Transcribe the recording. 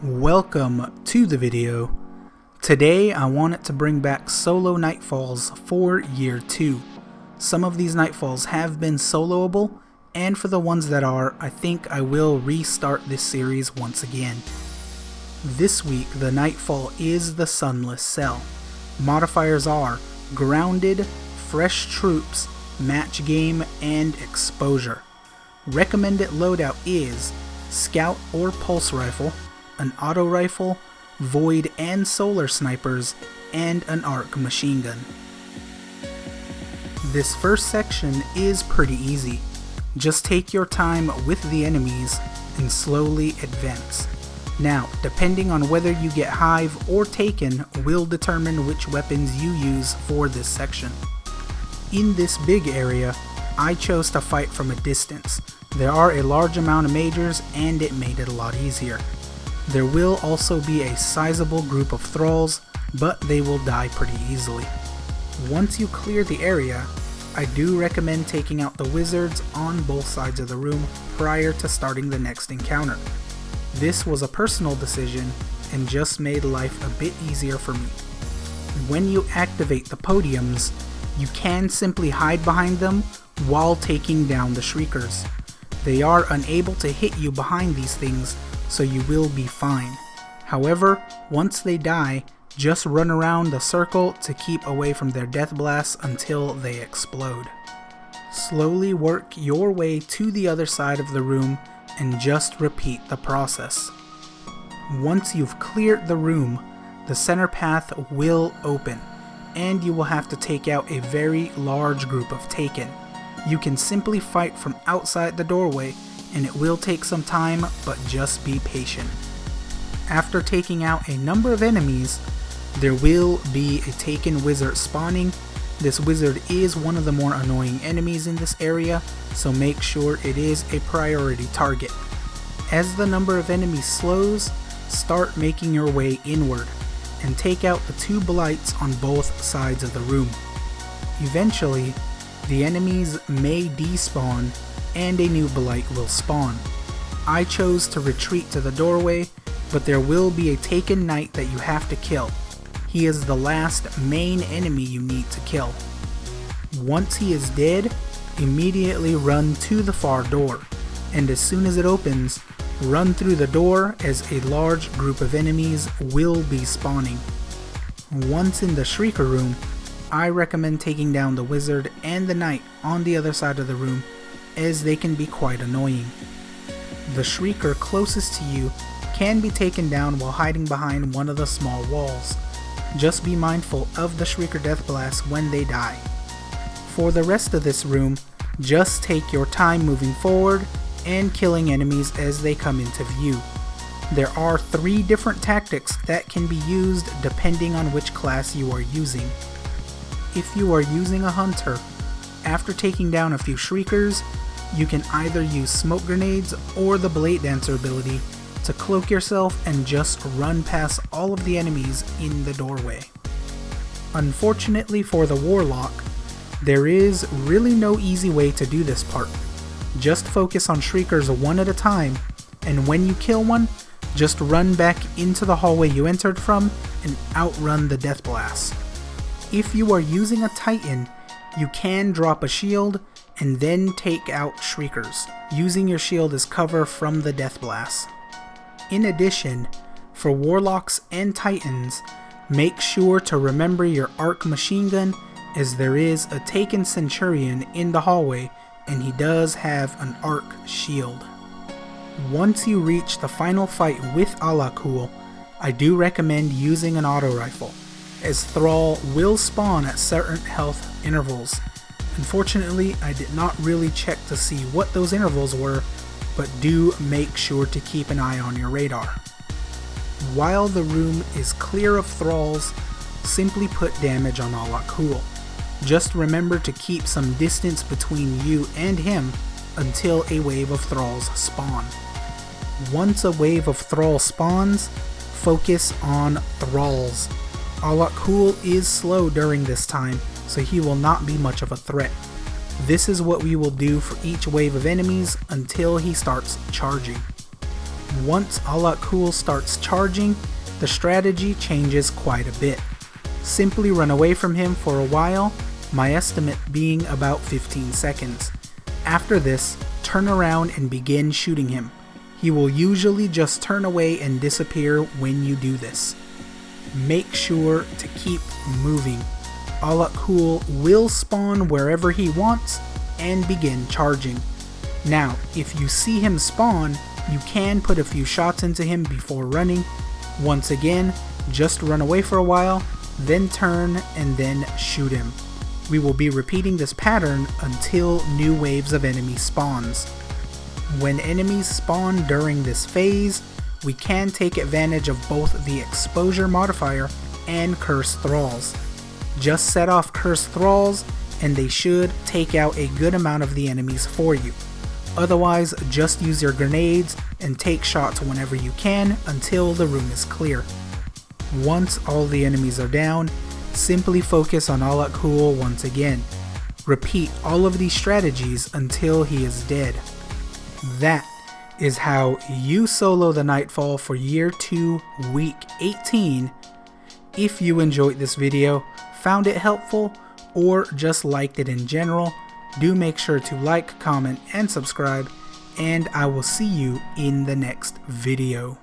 Welcome to the video. Today I wanted to bring back solo nightfalls for year 2. Some of these nightfalls have been soloable, and for the ones that are, I think I will restart this series once again. This week the nightfall is the Sunless Cell. Modifiers are grounded, fresh troops, match game, and exposure. Recommended loadout is scout or pulse rifle, an auto rifle, void and solar snipers, and an arc machine gun. This first section is pretty easy. Just take your time with the enemies and slowly advance. Now, depending on whether you get Hive or Taken will determine which weapons you use for this section. In this big area, I chose to fight from a distance. There are a large amount of majors and it made it a lot easier. There will also be a sizable group of thralls, but they will die pretty easily. Once you clear the area, I do recommend taking out the wizards on both sides of the room prior to starting the next encounter. This was a personal decision and just made life a bit easier for me. When you activate the podiums, you can simply hide behind them while taking down the shriekers. They are unable to hit you behind these things, so you will be fine. However, once they die, just run around the circle to keep away from their death blasts until they explode. Slowly work your way to the other side of the room and just repeat the process. Once you've cleared the room, the center path will open, and you will have to take out a very large group of Taken. You can simply fight from outside the doorway, and it will take some time, but just be patient. After taking out a number of enemies, there will be a Taken wizard spawning. This wizard is one of the more annoying enemies in this area, so make sure it is a priority target. As the number of enemies slows, start making your way inward, and take out the 2 blights on both sides of the room. Eventually, the enemies may despawn and a new blight will spawn. I chose to retreat to the doorway, but there will be a Taken knight that you have to kill. He is the last main enemy you need to kill. Once he is dead, immediately run to the far door, and as soon as it opens, run through the door as a large group of enemies will be spawning. Once in the Shrieker room, I recommend taking down the wizard and the knight on the other side of the room, as they can be quite annoying. The Shrieker closest to you can be taken down while hiding behind one of the small walls. Just be mindful of the Shrieker death blast when they die. For the rest of this room, just take your time moving forward and killing enemies as they come into view. There are 3 different tactics that can be used depending on which class you are using. If you are using a hunter, after taking down a few shriekers, you can either use smoke grenades or the blade dancer ability to cloak yourself and just run past all of the enemies in the doorway. Unfortunately for the warlock, there is really no easy way to do this part. Just focus on shriekers one at a time, and when you kill one, just run back into the hallway you entered from and outrun the death blast. If you are using a Titan, you can drop a shield and then take out shriekers, using your shield as cover from the death blast. In addition, for warlocks and titans, make sure to remember your arc machine gun, as there is a Taken centurion in the hallway and he does have an arc shield. Once you reach the final fight with Alakul, I do recommend using an auto rifle, as Thrall will spawn at certain health intervals. Unfortunately, I did not really check to see what those intervals were, but do make sure to keep an eye on your radar. While the room is clear of thralls, simply put damage on Alakul. Just remember to keep some distance between you and him until a wave of thralls spawn. Once a wave of thralls spawns, focus on thralls. Alakul is slow during this time, so he will not be much of a threat. This is what we will do for each wave of enemies until he starts charging. Once All Out Cool starts charging, the strategy changes quite a bit. Simply run away from him for a while, my estimate being about 15 seconds. After this, turn around and begin shooting him. He will usually just turn away and disappear when you do this. Make sure to keep moving. All Out Cool will spawn wherever he wants and begin charging. Now, if you see him spawn, you can put a few shots into him before running. Once again, just run away for a while, then turn and then shoot him. We will be repeating this pattern until new waves of enemies spawns. When enemies spawn during this phase, we can take advantage of both the exposure modifier and curse thralls. Just set off curse thralls and they should take out a good amount of the enemies for you. Otherwise, just use your grenades and take shots whenever you can until the room is clear. Once all the enemies are down, simply focus on All Out Cool once again. Repeat all of these strategies until he is dead. That is how you solo the Nightfall for Year 2, Week 18. If you enjoyed this video, found it helpful, or just liked it in general, do make sure to like, comment, and subscribe, and I will see you in the next video.